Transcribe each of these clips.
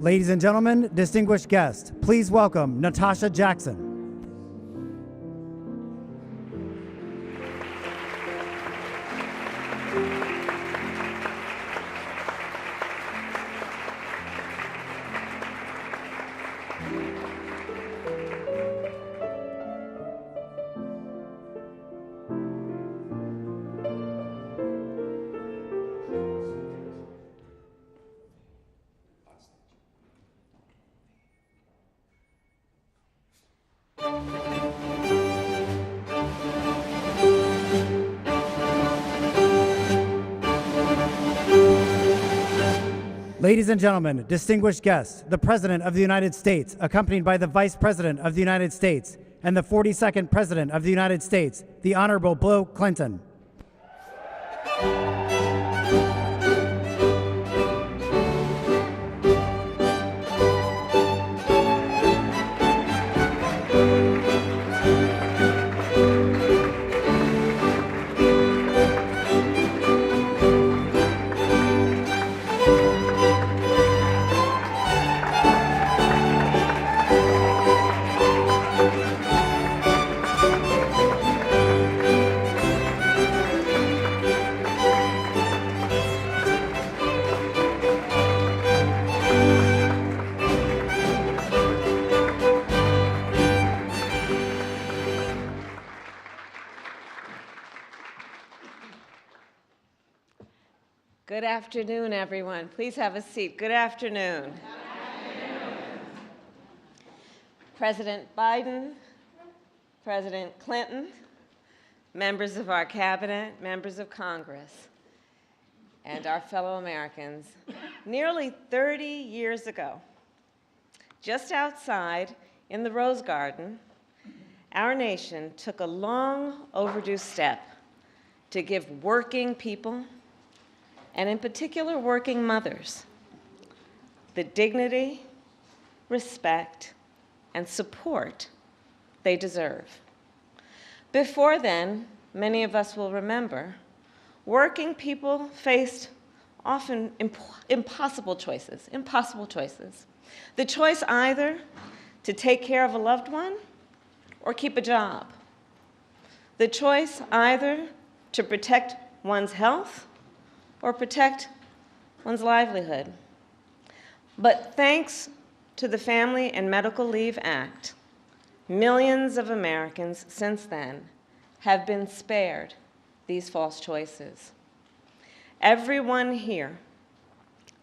Ladies and gentlemen, distinguished guests, please welcome Natasha Jackson. Ladies and gentlemen, distinguished guests, the President of the United States, accompanied by the Vice President of the United States and the 42nd President of the United States, the Honorable Bill Clinton. Good afternoon, everyone. Please have a seat. Good afternoon. Good afternoon. President Biden, President Clinton, members of our cabinet, members of Congress, and our fellow Americans, nearly 30 years ago, just outside in the Rose Garden, our nation took a long overdue step to give working people, and in particular working mothers, the dignity, respect, and support they deserve. Before then, many of us will remember, working people faced often impossible choices. The choice either to take care of a loved one or keep a job. The choice either to protect one's health or protect one's livelihood. But thanks to the Family and Medical Leave Act, millions of Americans since then have been spared these false choices. Everyone here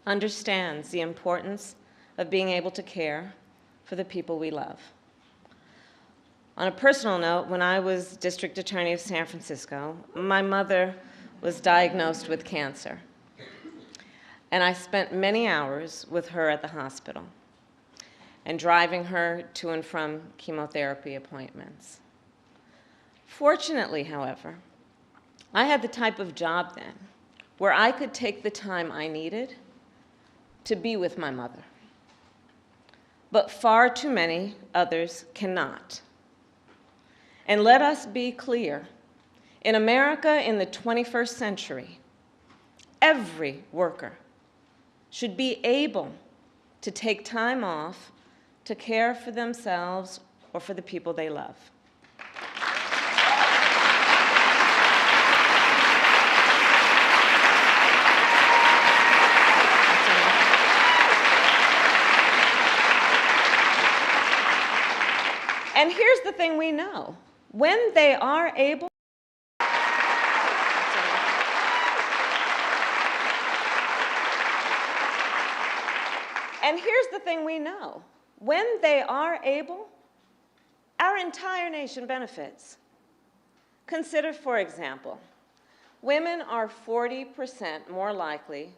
understands the importance of being able to care for the people we love. On a personal note, when I was District Attorney of San Francisco, my mother was diagnosed with cancer. And I spent many hours with her at the hospital and driving her to and from chemotherapy appointments. Fortunately, however, I had the type of job then where I could take the time I needed to be with my mother. But far too many others cannot. And let us be clear, in America in the 21st century, every worker should be able to take time off to care for themselves or for the people they love. And here's the thing we know. When they are able, our entire nation benefits. Consider, for example, women are 40% more likely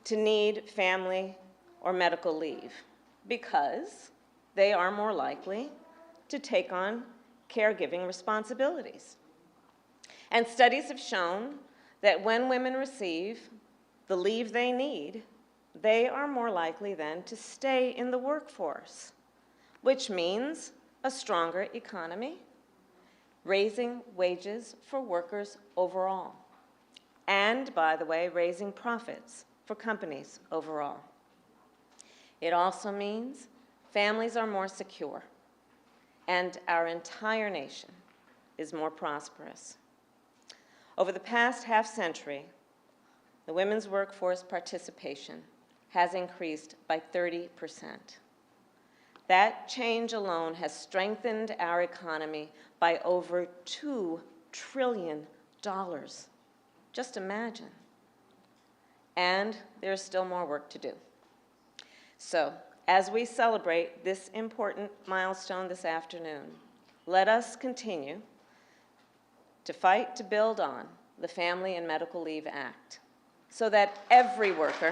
to need family or medical leave because they are more likely to take on caregiving responsibilities. And studies have shown that when women receive the leave they need, they are more likely then to stay in the workforce, which means a stronger economy, raising wages for workers overall, and, by the way, raising profits for companies overall. It also means families are more secure, and our entire nation is more prosperous. Over the past half-century, the women's workforce participation has increased by 30%. That change alone has strengthened our economy by over $2 trillion. Just imagine. And there's still more work to do. So, as we celebrate this important milestone this afternoon, let us continue to fight to build on the Family and Medical Leave Act so that every worker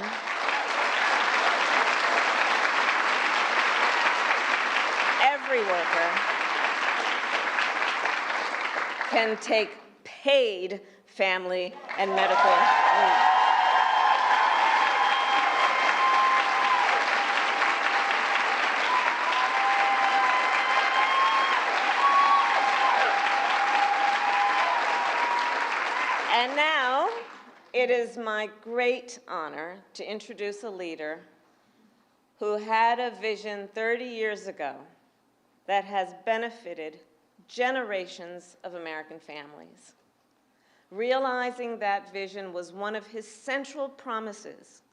can take paid family and medical leave. And now, it is my great honor to introduce a leader who had a vision 30 years ago that has benefited generations of American families. Realizing that vision was one of his central promises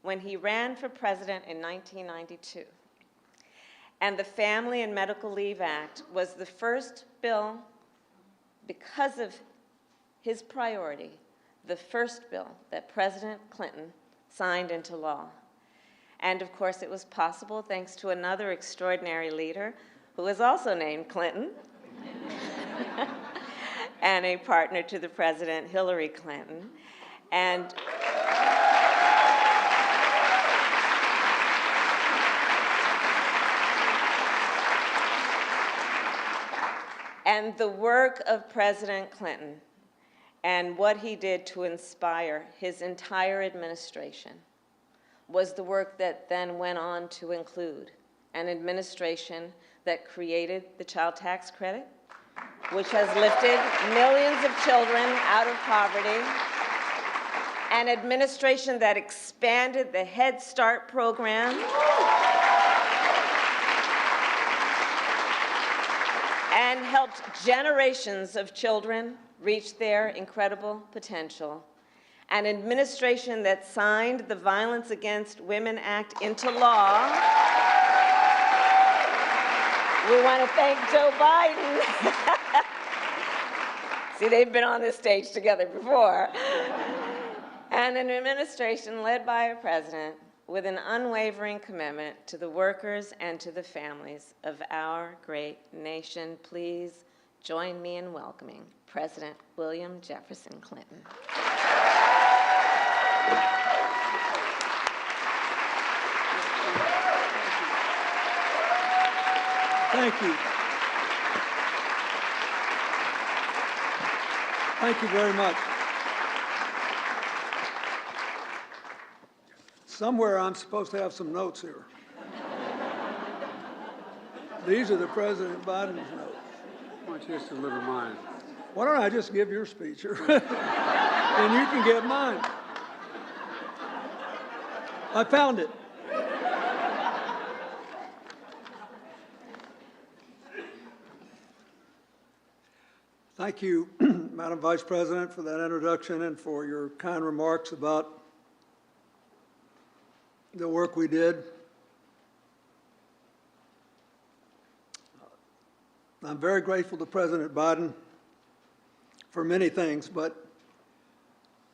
when he ran for president in 1992. And the Family and Medical Leave Act was the first bill, because of his priority, the first bill that President Clinton signed into law. And of course, it was possible thanks to another extraordinary leader who was also named Clinton, and a partner to the president, Hillary Clinton. And the work of President Clinton and what he did to inspire his entire administration was the work that then went on to include an administration that created the child tax credit, which has lifted millions of children out of poverty, an administration that expanded the Head Start program, and helped generations of children reach their incredible potential, an administration that signed the Violence Against Women Act into law. We want to thank Joe Biden. See, they've been on this stage together before. And an administration led by a president with an unwavering commitment to the workers and to the families of our great nation. Please join me in welcoming President William Jefferson Clinton. Thank you. Thank you very much. Somewhere I'm supposed to have some notes here. These are the President Biden's notes. Why don't you just deliver mine? Why don't I just give your speech, and you can give mine. I found it. Thank you, Madam Vice President, for that introduction and for your kind remarks about the work we did. I'm very grateful to President Biden for many things, but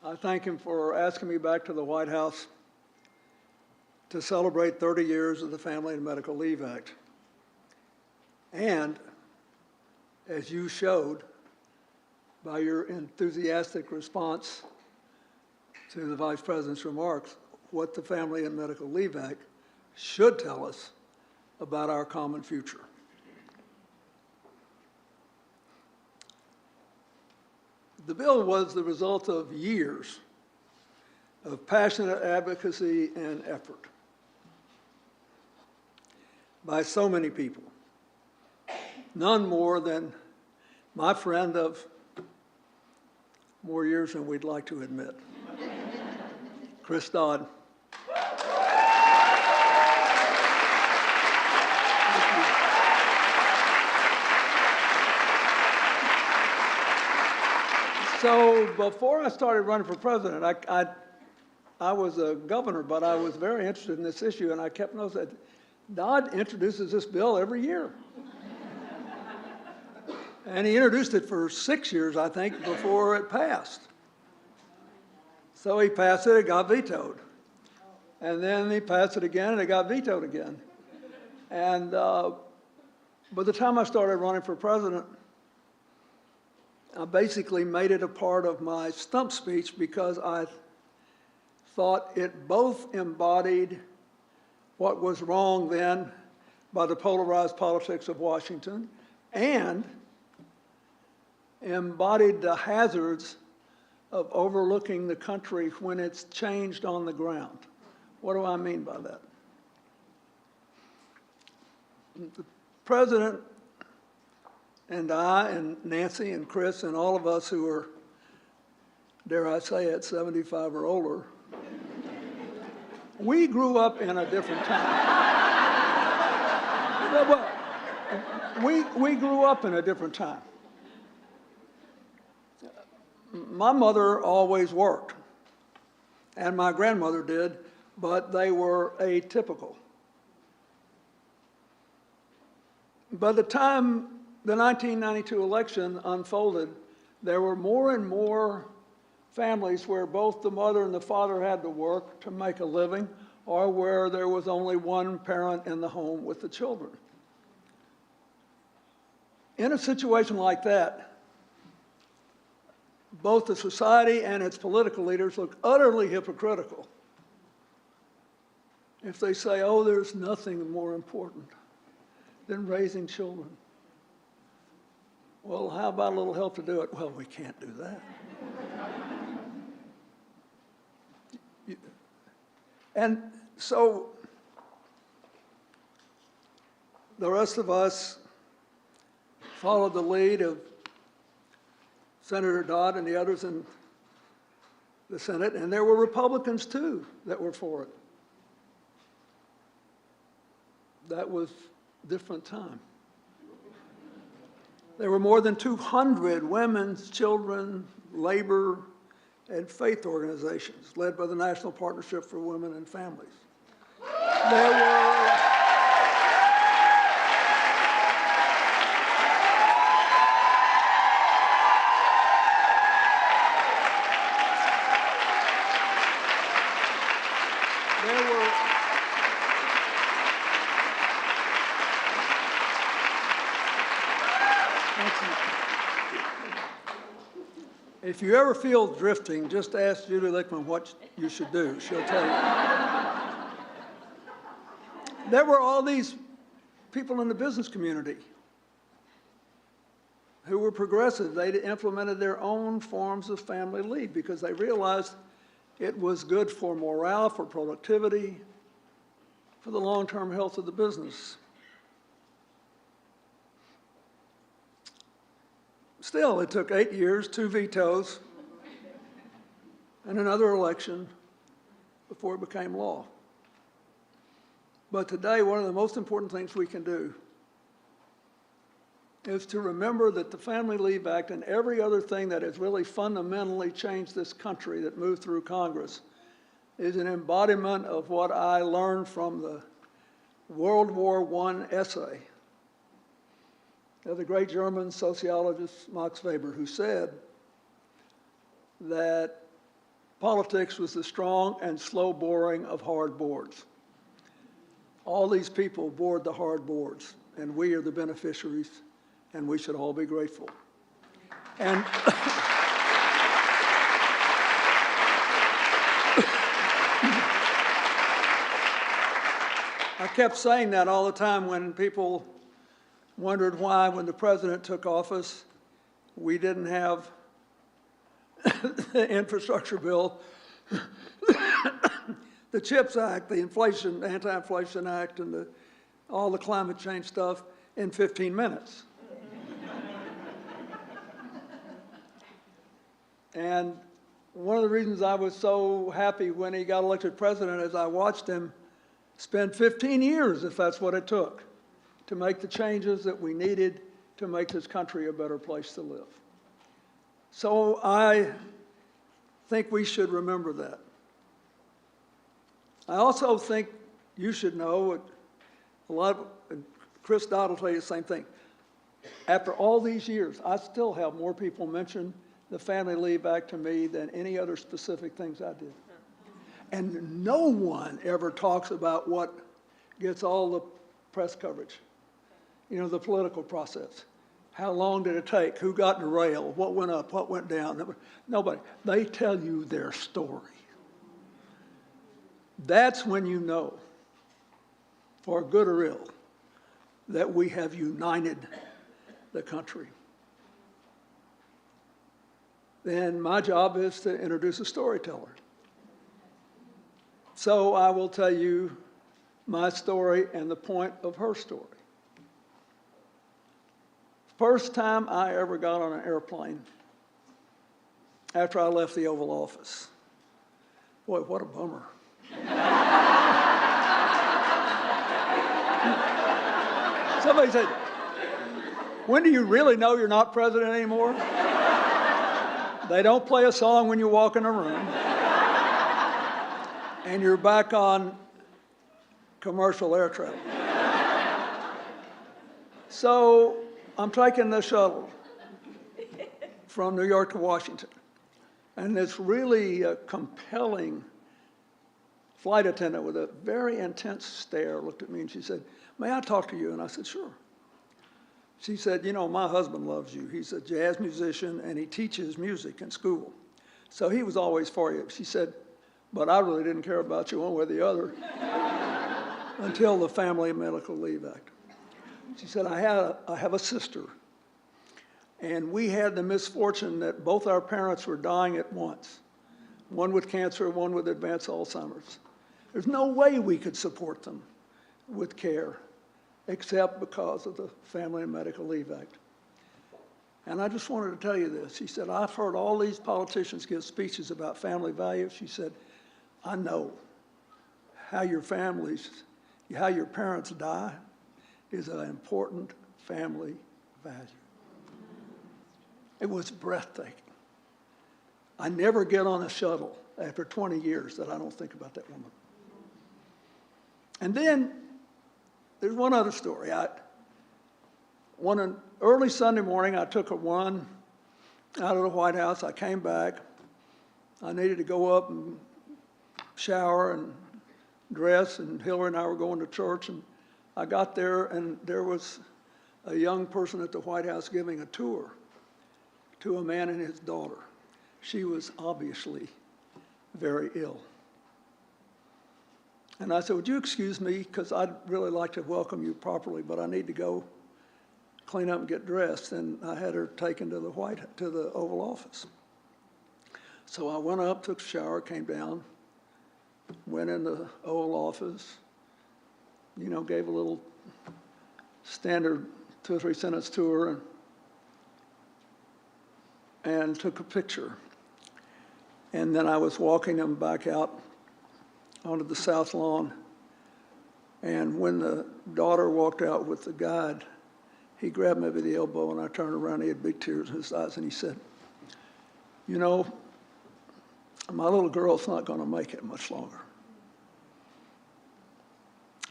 I thank him for asking me back to the White House to celebrate 30 years of the Family and Medical Leave Act. And as you showed by your enthusiastic response to the Vice President's remarks, what the Family and Medical Leave Act should tell us about our common future. The bill was the result of years of passionate advocacy and effort by so many people, none more than my friend of more years than we'd like to admit, Chris Dodd. So before I started running for president, I was a governor, but I was very interested in this issue, and I kept noticing that Dodd introduces this bill every year. And he introduced it for 6 years, I think, before it passed. So he passed it, it got vetoed. And then he passed it again, and it got vetoed again. And by the time I started running for president, I basically made it a part of my stump speech because I thought it both embodied what was wrong then by the polarized politics of Washington and embodied the hazards of overlooking the country when it's changed on the ground. What do I mean by that? The president and I and Nancy and Chris and all of us who are, dare I say it, 75 or older, we grew up in a different time. We grew up in a different time. My mother always worked, and my grandmother did, but they were atypical. By the time the 1992 election unfolded, there were more and more families where both the mother and the father had to work to make a living, or where there was only one parent in the home with the children. In a situation like that, both the society and its political leaders look utterly hypocritical if they say, oh, there's nothing more important than raising children. Well, how about a little help to do it? Well, we can't do that. And so the rest of us followed the lead of Senator Dodd and the others in the Senate, and there were Republicans too that were for it. That was a different time. There were more than 200 women's, children, labor, and faith organizations led by the National Partnership for Women and Families. There were If you ever feel drifting, just ask Judy Lickman what you should do. She'll tell you. There were all these people in the business community who were progressive. They implemented their own forms of family leave because they realized it was good for morale, for productivity, for the long-term health of the business. Still, it took 8 years, 2 vetoes, and another election before it became law. But today, one of the most important things we can do is to remember that the Family Leave Act and every other thing that has really fundamentally changed this country that moved through Congress is an embodiment of what I learned from the World War I essay of the great German sociologist Max Weber, who said that politics was the strong and slow boring of hard boards. All these people bored the hard boards, and we are the beneficiaries, and we should all be grateful. And I kept saying that all the time when people wondered why, when the president took office, we didn't have the infrastructure bill, the CHIPS Act, the Anti-Inflation Act, and all the climate change stuff in 15 minutes. And one of the reasons I was so happy when he got elected president is I watched him spend 15 years, if that's what it took, to make the changes that we needed to make this country a better place to live. So I think we should remember that. I also think you should know, Chris Dodd will tell you the same thing. After all these years, I still have more people mention the Family Leave Act to me than any other specific things I did. And no one ever talks about what gets all the press coverage, the political process. How long did it take? Who got derailed? What went up? What went down? Nobody. They tell you their story. That's when you know, for good or ill, that we have united the country. Then my job is to introduce a storyteller. So I will tell you my story and the point of her story. First time I ever got on an airplane after I left the Oval Office. Boy, what a bummer. Somebody said, when do you really know you're not president anymore? They don't play a song when you walk in a room. And you're back on commercial air travel. So I'm taking the shuttle from New York to Washington. And this really compelling flight attendant with a very intense stare looked at me and she said, "May I talk to you?" And I said, "Sure." She said, "My husband loves you. He's a jazz musician and he teaches music in school. So he was always for you." She said, "But I really didn't care about you one way or the other until the Family and Medical Leave Act." She said, I have a sister, and we had the misfortune that both our parents were dying at once, one with cancer, one with advanced Alzheimer's. There's no way we could support them with care except because of the Family and Medical Leave Act. And I just wanted to tell you this. She said, "I've heard all these politicians give speeches about family values." She said, "I know how your parents die is an important family value." It was breathtaking. I never get on a shuttle after 20 years that I don't think about that woman. And then there's one other story. One early Sunday morning, I took a run out of the White House. I came back. I needed to go up and shower and dress, and Hillary and I were going to church. And I got there, and there was a young person at the White House giving a tour to a man and his daughter. She was obviously very ill. And I said, "Would you excuse me, because I'd really like to welcome you properly, but I need to go clean up and get dressed." And I had her taken to the Oval Office. So I went up, took a shower, came down, went in the Oval Office, gave a little standard 2 or 3 sentence tour and took a picture. And then I was walking them back out onto the South Lawn. And when the daughter walked out with the guide, he grabbed me by the elbow, and I turned around. He had big tears in his eyes, and he said, "My little girl's not going to make it much longer."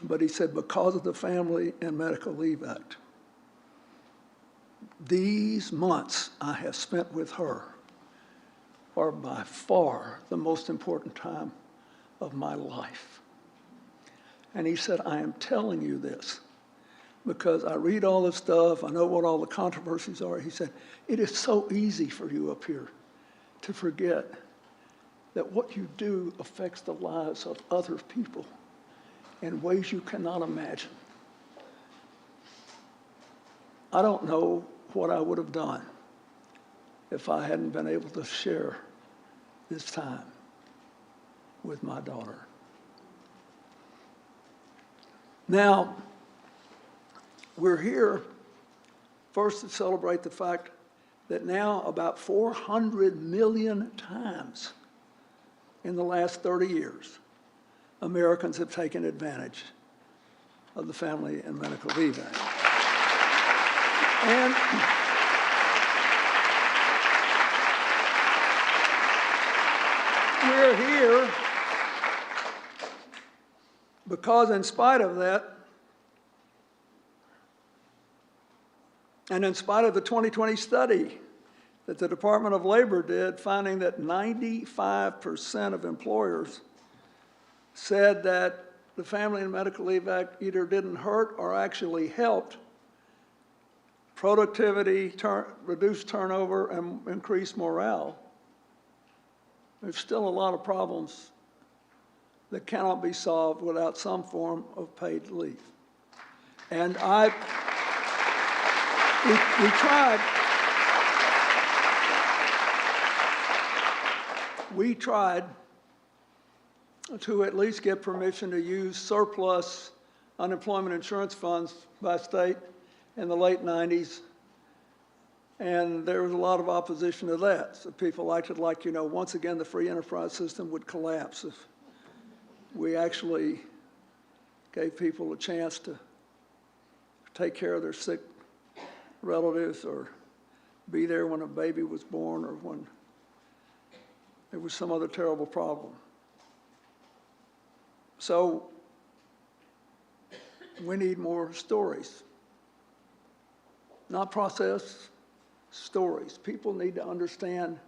But he said, "Because of the Family and Medical Leave Act, these months I have spent with her are by far the most important time of my life." And he said, "I am telling you this because I read all this stuff. I know what all the controversies are." He said, "It is so easy for you up here to forget that what you do affects the lives of other people in ways you cannot imagine." I don't know what I would have done if I hadn't been able to share this time with my daughter. Now, we're here first to celebrate the fact that now about 400 million times in the last 30 years, Americans have taken advantage of the Family and Medical Leave Act. we're here because in spite of that, and in spite of the 2020 study that the Department of Labor did, finding that 95% of employers said that the Family and Medical Leave Act either didn't hurt or actually helped productivity, reduce turnover, and increase morale. There's still a lot of problems that cannot be solved without some form of paid leave. And we tried to at least get permission to use surplus unemployment insurance funds by state in the late 90s, and there was a lot of opposition to that. So people acted like, you know, once again, the free enterprise system would collapse if we actually gave people a chance to take care of their sick relatives or be there when a baby was born or when there was some other terrible problem. So we need more stories, not process, stories. People need to understand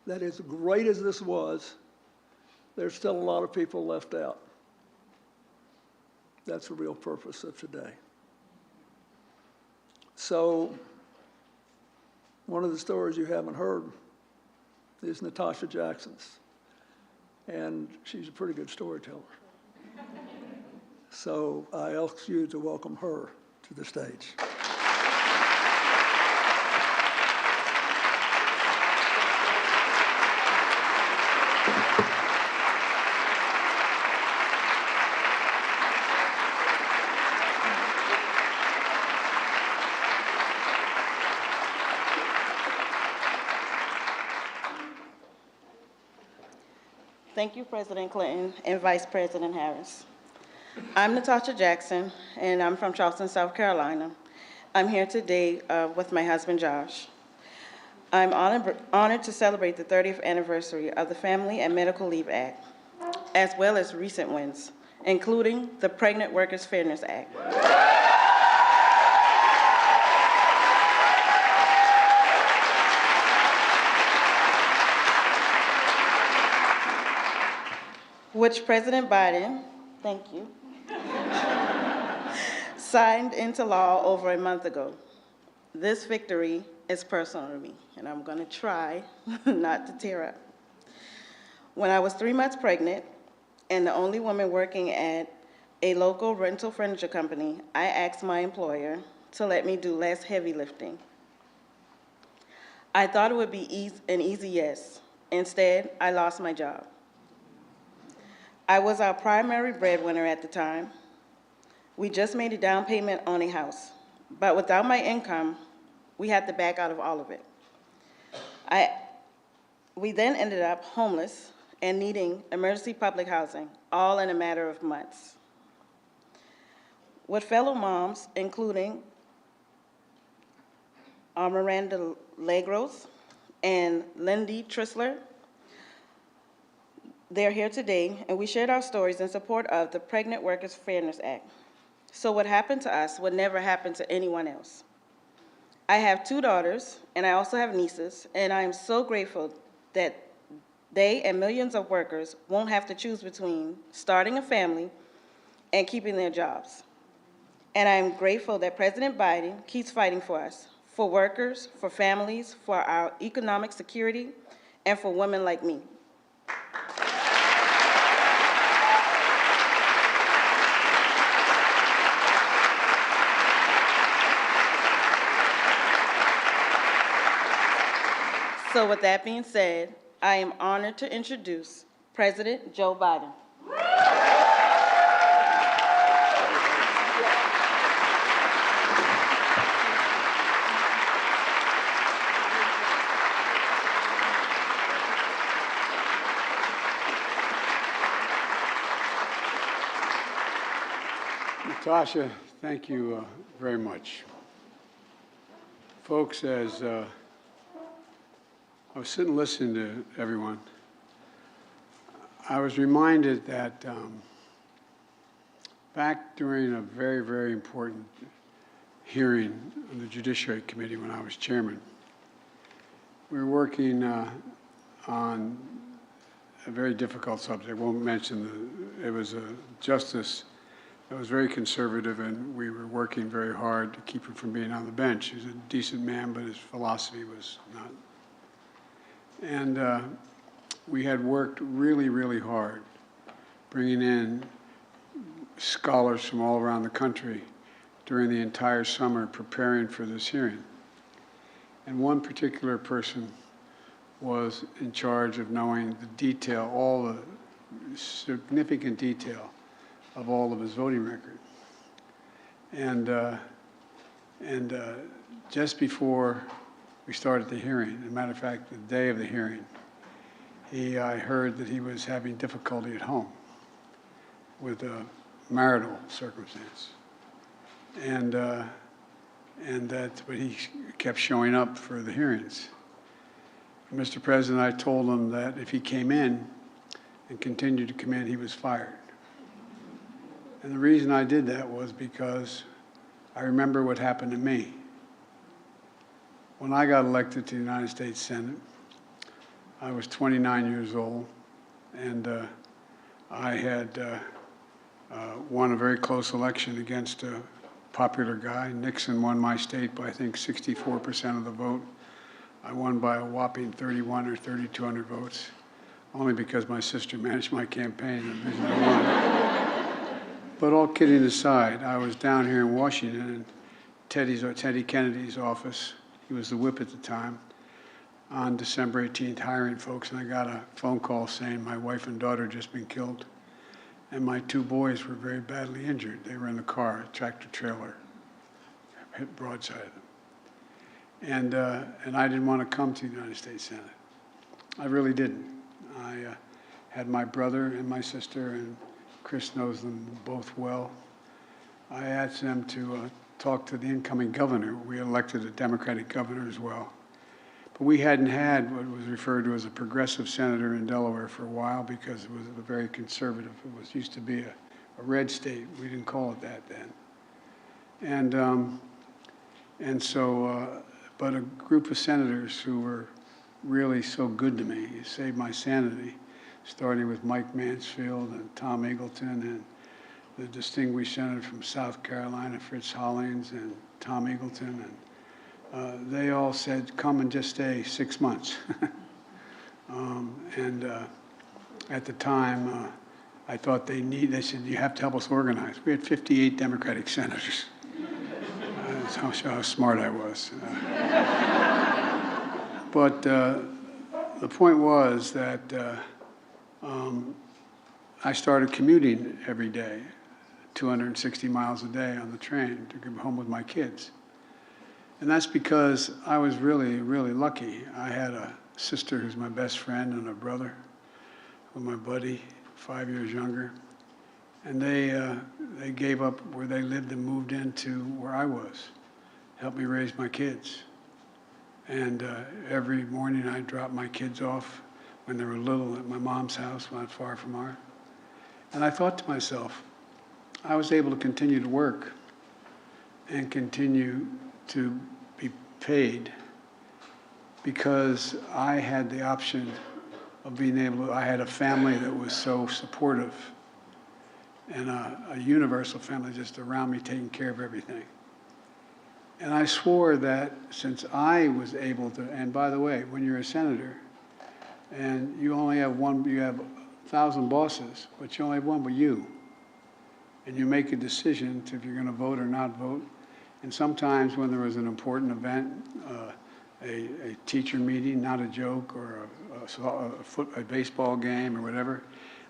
that as great as this was, there's still a lot of people left out. That's the real purpose of today. So one of the stories you haven't heard is Natasha Jackson's, and she's a pretty good storyteller. So I ask you to welcome her to the stage. Thank you, President Clinton and Vice President Harris. I'm Natasha Jackson, and I'm from Charleston, South Carolina. I'm here today with my husband, Josh. I'm honored to celebrate the 30th anniversary of the Family and Medical Leave Act, as well as recent wins, including the Pregnant Workers Fairness Act. Which President Biden, thank you, signed into law over a month ago. This victory is personal to me, and I'm going to try not to tear up. When I was 3 months pregnant and the only woman working at a local rental furniture company, I asked my employer to let me do less heavy lifting. I thought it would be an easy yes. Instead, I lost my job. I was our primary breadwinner at the time. We just made a down payment on a house, but without my income, we had to back out of all of it. We then ended up homeless and needing emergency public housing, all in a matter of months. With fellow moms, including Miranda Legros and Lindy Trissler, they're here today, and we shared our stories in support of the Pregnant Workers Fairness Act. So what happened to us would never happen to anyone else. I have 2 daughters, and I also have nieces, and I am so grateful that they and millions of workers won't have to choose between starting a family and keeping their jobs. And I am grateful that President Biden keeps fighting for us, for workers, for families, for our economic security, and for women like me. So with that being said, I am honored to introduce President Joe Biden. Natasha, thank you very much. Folks, as I was sitting listening to everyone, I was reminded that back during a very, very important hearing on the Judiciary Committee when I was chairman, we were working on a very difficult subject. I won't mention it was a justice that was very conservative, and we were working very hard to keep him from being on the bench. He was a decent man, but his philosophy was not. And we had worked really, really hard, bringing in scholars from all around the country during the entire summer preparing for this hearing. And one particular person was in charge of knowing the detail, all the significant detail of all of his voting record. And just before we started the hearing, as a matter of fact, the day of the hearing, I heard that he was having difficulty at home with a marital circumstance. But he kept showing up for the hearings. Mr. President, I told him that if he came in and continued to come in, he was fired. And the reason I did that was because I remember what happened to me. When I got elected to the United States Senate, I was 29 years old, and I had won a very close election against a popular guy. Nixon won my state by, I think, 64% of the vote. I won by a whopping 31 or 3,200 votes, only because my sister managed my campaign, and the reason I won. But all kidding aside, I was down here in Washington in Teddy Kennedy's office. He was the whip at the time, on December 18th, hiring folks, and I got a phone call saying my wife and daughter had just been killed, and my 2 boys were very badly injured. They were in the car, a tractor trailer, hit broadside of them. And I didn't want to come to the United States Senate. I really didn't. I had my brother and my sister, and Chris knows them both well. I asked them to talk to the incoming governor. We elected a Democratic governor as well. But we hadn't had what was referred to as a progressive senator in Delaware for a while because it was a very conservative. It used to be a red state. We didn't call it that then. But a group of senators who were really so good to me, saved my sanity, starting with Mike Mansfield and Tom Eagleton and the distinguished senator from South Carolina, Fritz Hollings, and Tom Eagleton, and they all said, come and just stay 6 months. At the time, I thought they said, you have to help us organize. We had 58 Democratic senators. That's how smart I was. But the point was that I started commuting every day, 260 miles a day on the train to come home with my kids. And that's because I was really, really lucky. I had a sister who's my best friend and a brother who's my buddy, 5 years younger. And they gave up where they lived and moved into where I was, helped me raise my kids. And every morning I dropped my kids off when they were little at my mom's house, not far from ours. And I thought to myself, I was able to continue to work and continue to be paid because I had the option of being able to, I had a family that was so supportive and a universal family just around me taking care of everything. And I swore that since I was able to, and by the way, when you're a senator and you only have one, you have 1,000 bosses, but you only have one with you. And you make a decision to if you're going to vote or not vote. And sometimes when there was an important event, a teacher meeting, not a joke, or a baseball game or whatever,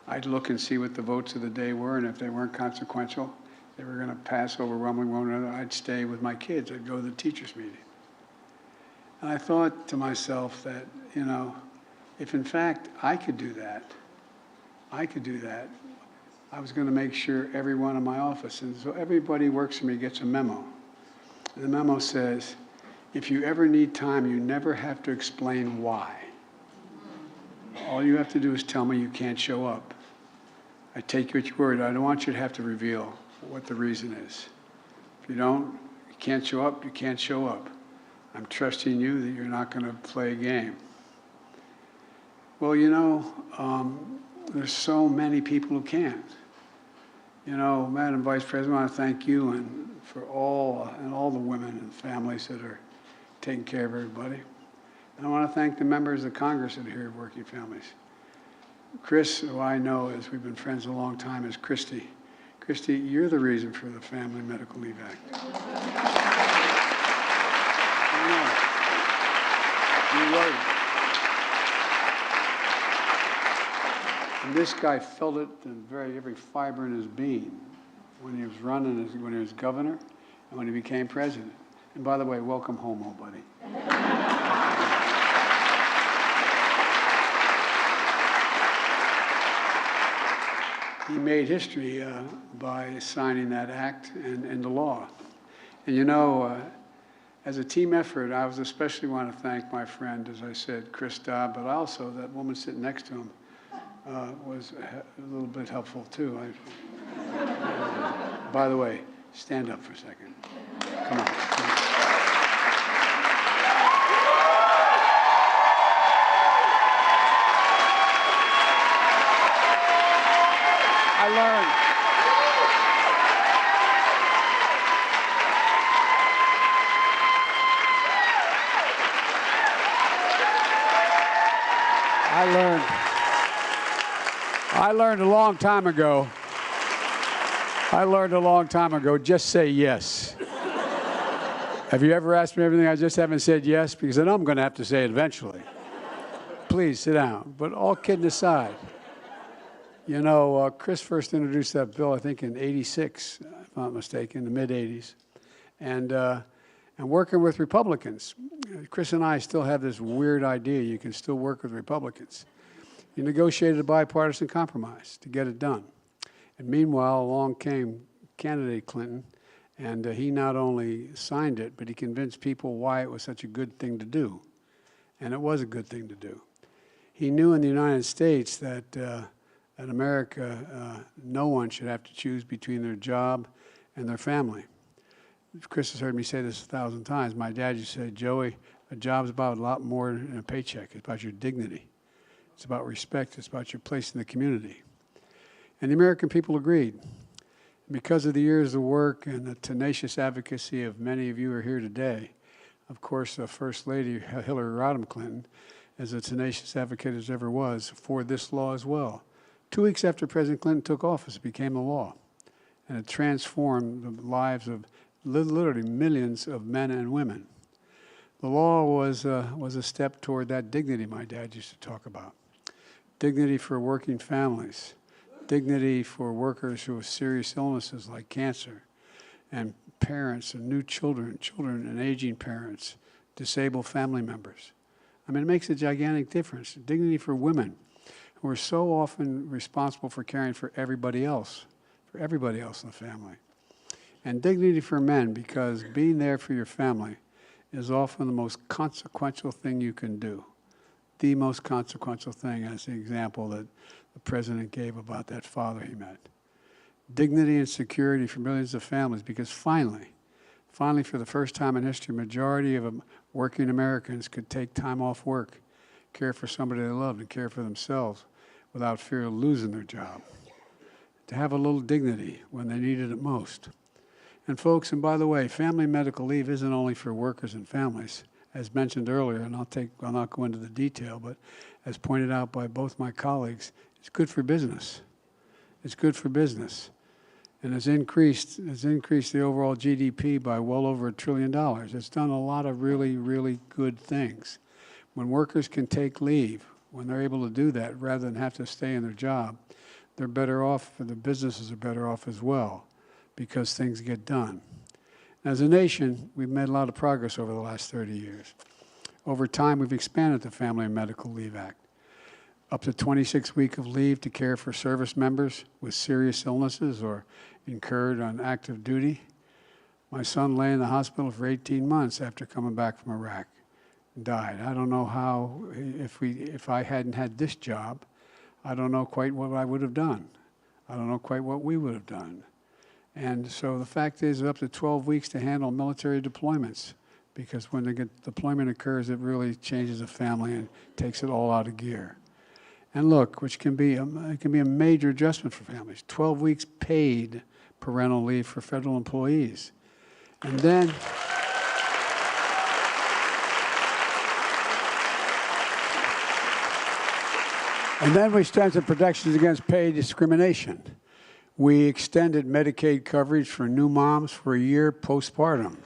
I'd look and see what the votes of the day were, and if they weren't consequential, they were going to pass overwhelmingly one another, I'd stay with my kids. I'd go to the teachers' meeting. And I thought to myself that, you know, if in fact I could do that, I was going to make sure everyone in my office, and so everybody who works for me gets a memo. And the memo says, if you ever need time, you never have to explain why. all you have to do is tell me you can't show up. I take you at your word. I don't want you to have to reveal what the reason is. If you don't, you can't show up, you can't show up. I'm trusting you that you're not going to play a game. Well, you know, there's so many people who can't. You know, Madam Vice President, I want to thank you and for all the women and families that are taking care of everybody. And I want to thank the members of Congress that are here, working families. Chris, who I know as we've been friends a long time, is Christy. Christy, you're the reason for the Family Medical Leave Act. You wrote it. And this guy felt it in every fiber in his being when he was running, when he was governor, and when he became president. And by the way, welcome home, old buddy. He made history by signing that act and into law. And you know, as a team effort, I was especially want to thank my friend, as I said, Chris Dodd, but also that woman sitting next to him was a little bit helpful too. By the way, stand up for a second. Come on. I learned a long time ago. Just say yes. Have you ever asked me everything I just haven't said yes? Because then I'm going to have to say it eventually. Please sit down. But all kidding aside, you know, Chris first introduced that bill, I think, in '86, if I'm not mistaken, the mid-'80s. And working with Republicans. Chris and I still have this weird idea you can still work with Republicans. You negotiated a bipartisan compromise to get it done. And meanwhile, along came candidate Clinton, and he not only signed it, but he convinced people why it was such a good thing to do. And it was a good thing to do. He knew in the United States that in America, no one should have to choose between their job and their family. Chris has heard me say this 1,000 times. My dad used to say, Joey, a job's about a lot more than a paycheck. It's about your dignity. It's about respect. It's about your place in the community. And the American people agreed. Because of the years of work and the tenacious advocacy of many of you who are here today, of course, First Lady Hillary Rodham Clinton, as a tenacious advocate as ever was, for this law as well. 2 weeks after President Clinton took office, it became a law. And it transformed the lives of literally millions of men and women. The law was a step toward that dignity my dad used to talk about. Dignity for working families. Dignity for workers who have serious illnesses like cancer, and parents and new children and aging parents, disabled family members. I mean, it makes a gigantic difference. Dignity for women who are so often responsible for caring for everybody else in the family. And dignity for men, because being there for your family is often the most consequential thing you can do. The most consequential thing, as the example that the president gave about that father he met. Dignity and security for millions of families, because finally, for the first time in history, a majority of working Americans could take time off work, care for somebody they loved, and care for themselves without fear of losing their job. To have a little dignity when they needed it most. And folks, and by the way, family medical leave isn't only for workers and families. As mentioned earlier, and I'll not go into the detail, but as pointed out by both my colleagues, it's good for business. It's good for business. And it's increased the overall GDP by well over $1 trillion. It's done a lot of really, really good things. When workers can take leave, when they're able to do that rather than have to stay in their job, they're better off, and the businesses are better off as well, because things get done. As a nation, we've made a lot of progress over the last 30 years. Over time, we've expanded the Family and Medical Leave Act. Up to 26 weeks of leave to care for service members with serious illnesses or incurred on active duty. My son lay in the hospital for 18 months after coming back from Iraq. died. I don't know how, if I hadn't had this job, I don't know quite what I would have done. I don't know quite what we would have done. And so the fact is, up to 12 weeks to handle military deployments, because when the deployment occurs, it really changes a family and takes it all out of gear. And look, which can be it can be a major adjustment for families. 12 weeks paid parental leave for federal employees. And then we strengthened protections against pay discrimination. We extended Medicaid coverage for new moms for a year postpartum.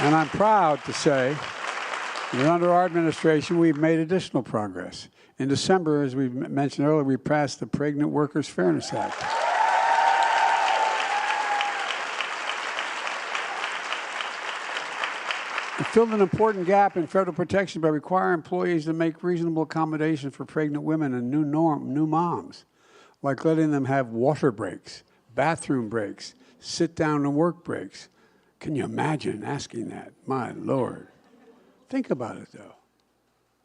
And I'm proud to say that under our administration, we've made additional progress. In December, as we mentioned earlier, we passed the Pregnant Workers Fairness Act. It filled an important gap in federal protection by requiring employees to make reasonable accommodation for pregnant women and new moms, like letting them have water breaks, bathroom breaks, sit down and work breaks. Can you imagine asking that? My Lord. Think about it, though.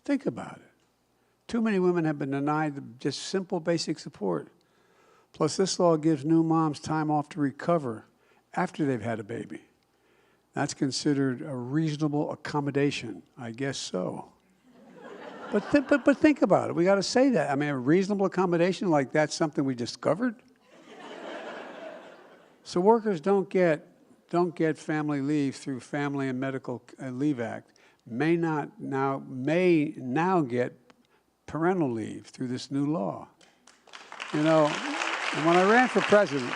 Think about it. Too many women have been denied just simple basic support. Plus, this law gives new moms time off to recover after they've had a baby. That's considered a reasonable accommodation. I guess so. But think about it. We got to say that. I mean, a reasonable accommodation, like that's something we discovered? So workers don't get family leave through Family and Medical Leave Act, may now get parental leave through this new law. You know, and when I ran for president,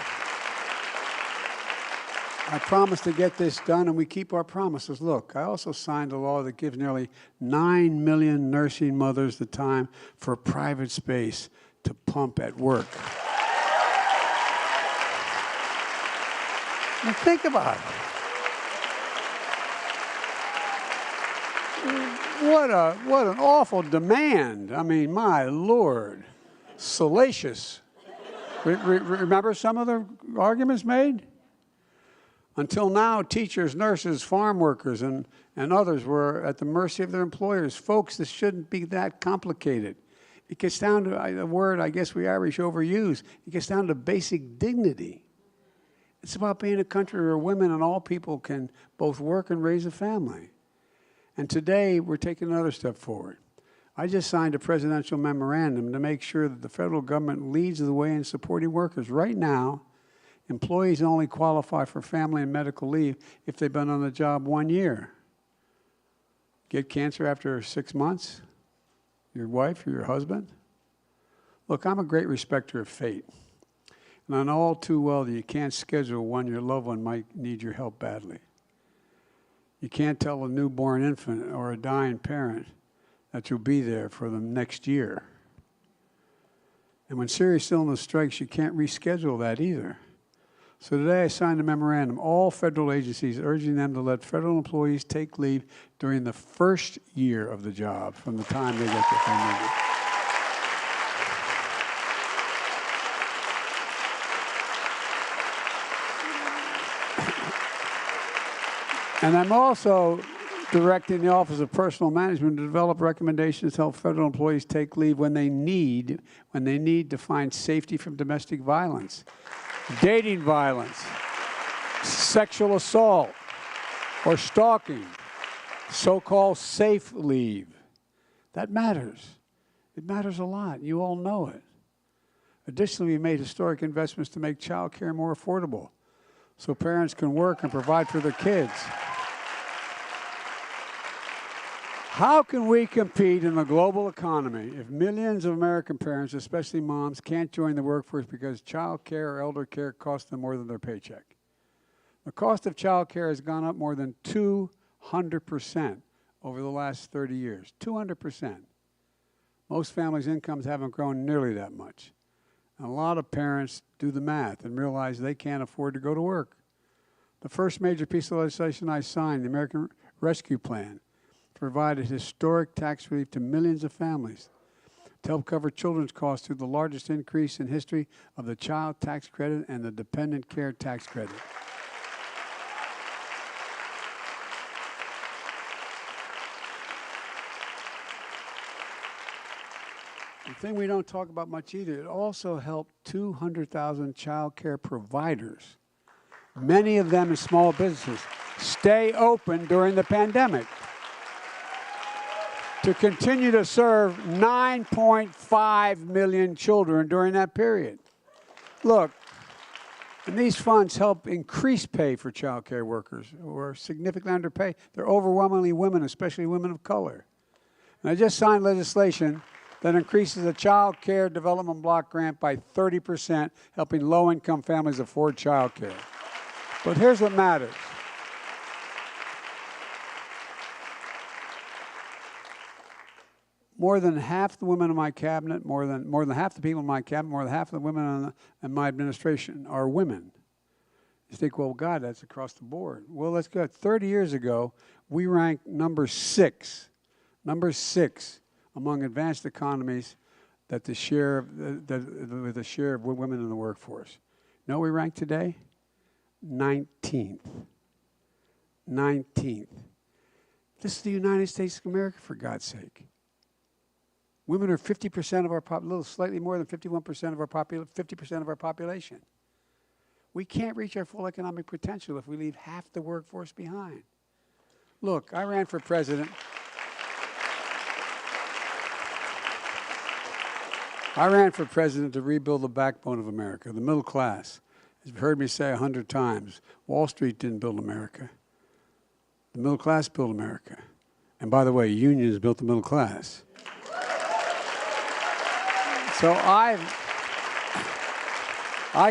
I promised to get this done, and we keep our promises. Look, I also signed a law that gives nearly 9 million nursing mothers the time for private space to pump at work. Now think about it. What an awful demand. I mean, my Lord, salacious. Remember some of the arguments made? Until now, teachers, nurses, farm workers, and others were at the mercy of their employers. Folks, this shouldn't be that complicated. It gets down to a word I guess we Irish overuse. It gets down to basic dignity. It's about being a country where women and all people can both work and raise a family. And today, we're taking another step forward. I just signed a presidential memorandum to make sure that the federal government leads the way in supporting workers. Right now, employees only qualify for family and medical leave if they've been on the job 1 year. Get cancer after 6 months? Your wife or your husband? Look, I'm a great respecter of fate. And I know all too well that you can't schedule when your loved one might need your help badly. You can't tell a newborn infant or a dying parent that you'll be there for them next year. And when serious illness strikes, you can't reschedule that either. So today I signed a memorandum, all federal agencies urging them to let federal employees take leave during the first year of the job from the time they get their family. And I'm also directing the Office of Personnel Management to develop recommendations to help federal employees take leave when they need to find safety from domestic violence, dating violence, sexual assault, or stalking, so-called safe leave. That matters. It matters a lot. You all know it. Additionally, we made historic investments to make child care more affordable so parents can work and provide for their kids. How can we compete in the global economy if millions of American parents, especially moms, can't join the workforce because child care or elder care costs them more than their paycheck? The cost of child care has gone up more than 200% over the last 30 years. 200%. Most families' incomes haven't grown nearly that much. And a lot of parents do the math and realize they can't afford to go to work. The first major piece of legislation I signed, the American Rescue Plan, provided historic tax relief to millions of families to help cover children's costs through the largest increase in history of the child tax credit and the dependent care tax credit. thing we don't talk about much either, it also helped 200,000 child care providers, many of them in small businesses, stay open during the pandemic to continue to serve 9.5 million children during that period. Look, and these funds help increase pay for child care workers who are significantly underpaid. They're overwhelmingly women, especially women of color. And I just signed legislation that increases the child care development block grant by 30%, helping low-income families afford child care. But here's what matters. More than half the women in my cabinet, more than half the people in my cabinet, more than half of the women in my administration are women. You think, well, God, that's across the board. Well, let's go. 30 years ago, we ranked number six among advanced economies that the share of with the share of women in the workforce. You know what we rank today? 19th. 19th. This is the United States of America, for God's sake. Women are 50% of our little slightly more than 51% of our 50% of our population. We can't reach our full economic potential if we leave half the workforce behind. Look, I ran for president. I ran for president to rebuild the backbone of America, the middle class. As you've heard me say 100 times, Wall Street didn't build America. The middle class built America. And by the way, unions built the middle class. So I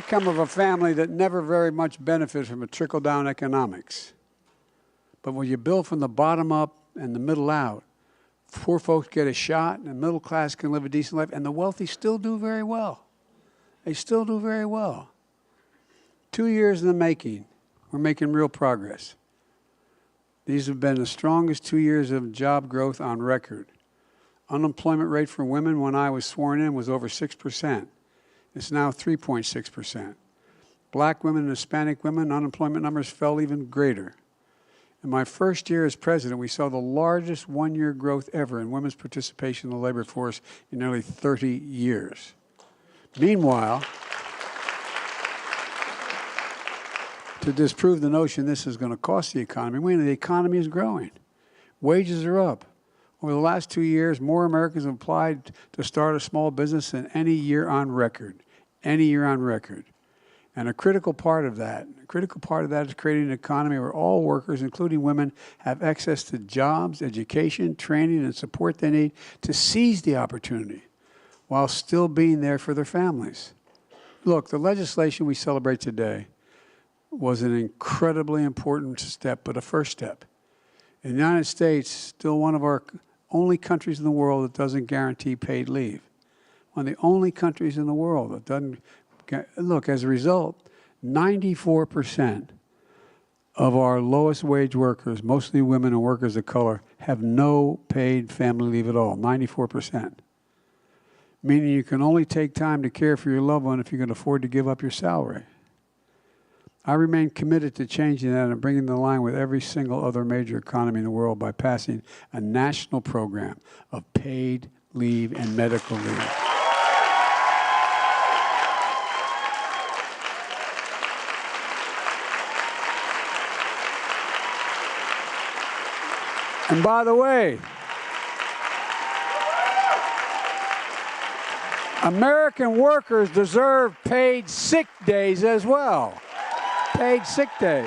come from a family that never very much benefited from a trickle-down economics. But when you build from the bottom up and the middle out, poor folks get a shot, and the middle class can live a decent life, and the wealthy still do very well. They still do very well. 2 years in the making, we're making real progress. These have been the strongest 2 years of job growth on record. Unemployment rate for women when I was sworn in was over 6%. It's now 3.6%. Black women and Hispanic women, unemployment numbers fell even greater. In my first year as president, we saw the largest one-year growth ever in women's participation in the labor force in nearly 30 years. Meanwhile, to disprove the notion this is going to cost the economy, the economy is growing. Wages are up. Over the last 2 years, more Americans have applied to start a small business than any year on record. Any year on record. And a critical part of that is creating an economy where all workers, including women, have access to jobs, education, training, and support they need to seize the opportunity while still being there for their families. Look, the legislation we celebrate today was an incredibly important step, but a first step. In the United States, still one of our only countries in the world that doesn't guarantee paid leave. One of the only countries in the world that doesn't. Look, as a result, 94% of our lowest wage workers, mostly women and workers of color, have no paid family leave at all, 94%. Meaning you can only take time to care for your loved one if you can afford to give up your salary. I remain committed to changing that and bringing the line with every single other major economy in the world by passing a national program of paid leave and medical leave. And by the way, American workers deserve paid sick days as well. Paid sick days.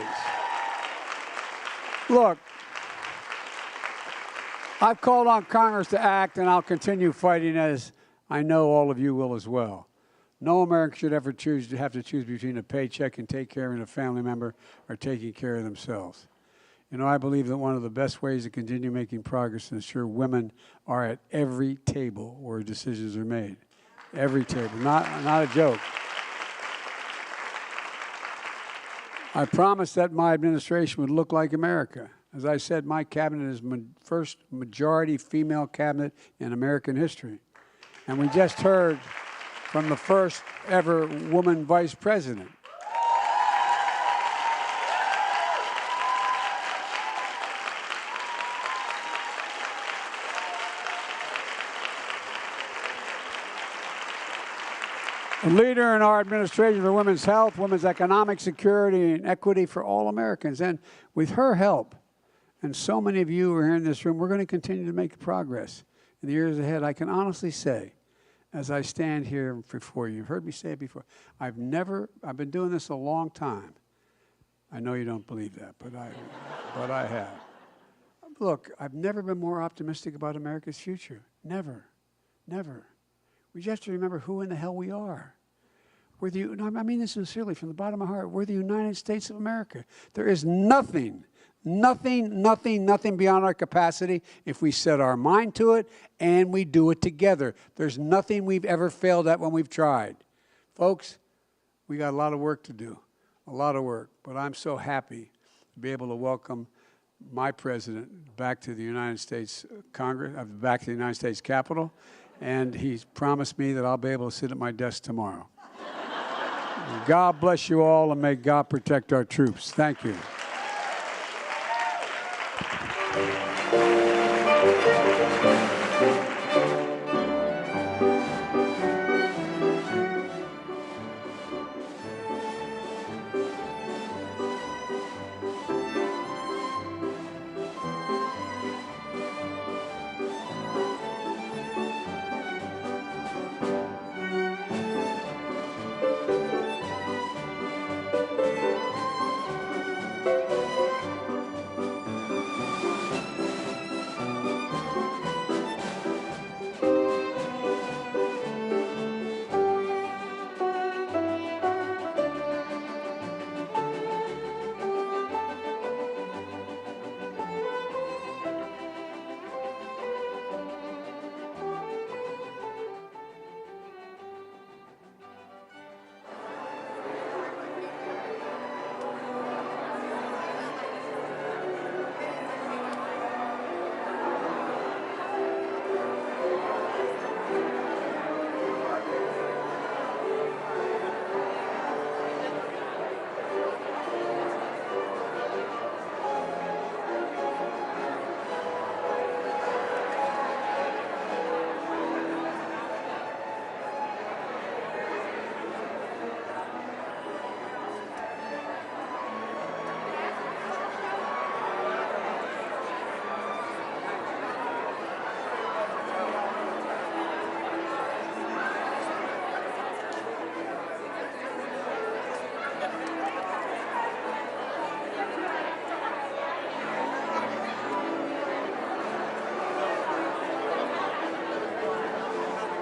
Look, I've called on Congress to act, and I'll continue fighting, as I know all of you will as well. No American should ever have to choose between a paycheck and take care of a family member or taking care of themselves. You know, I believe that one of the best ways to continue making progress is to ensure women are at every table where decisions are made. Every table, not a joke. I promised that my administration would look like America. As I said, my cabinet is the first majority female cabinet in American history. And we just heard from the first ever woman vice president. A leader in our administration for women's health, women's economic security, and equity for all Americans. And with her help, and so many of you who are here in this room, we're going to continue to make progress in the years ahead. I can honestly say, as I stand here before you, you've heard me say it before, I've been doing this a long time. I know you don't believe that, but I have. Look, I've never been more optimistic about America's future. Never. Never. We just have to remember who in the hell we are. I mean this sincerely from the bottom of my heart. We're the United States of America. There is nothing beyond our capacity if we set our mind to it and we do it together. There's nothing we've ever failed at when we've tried. Folks, we got a lot of work to do, a lot of work. But I'm so happy to be able to welcome my president back to the United States Congress, back to the United States Capitol. And he's promised me that I'll be able to sit at my desk tomorrow. God bless you all, and may God protect our troops. Thank you.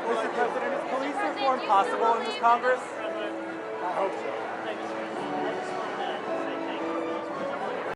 Mr. President, is police reform possible in this Congress? I hope so.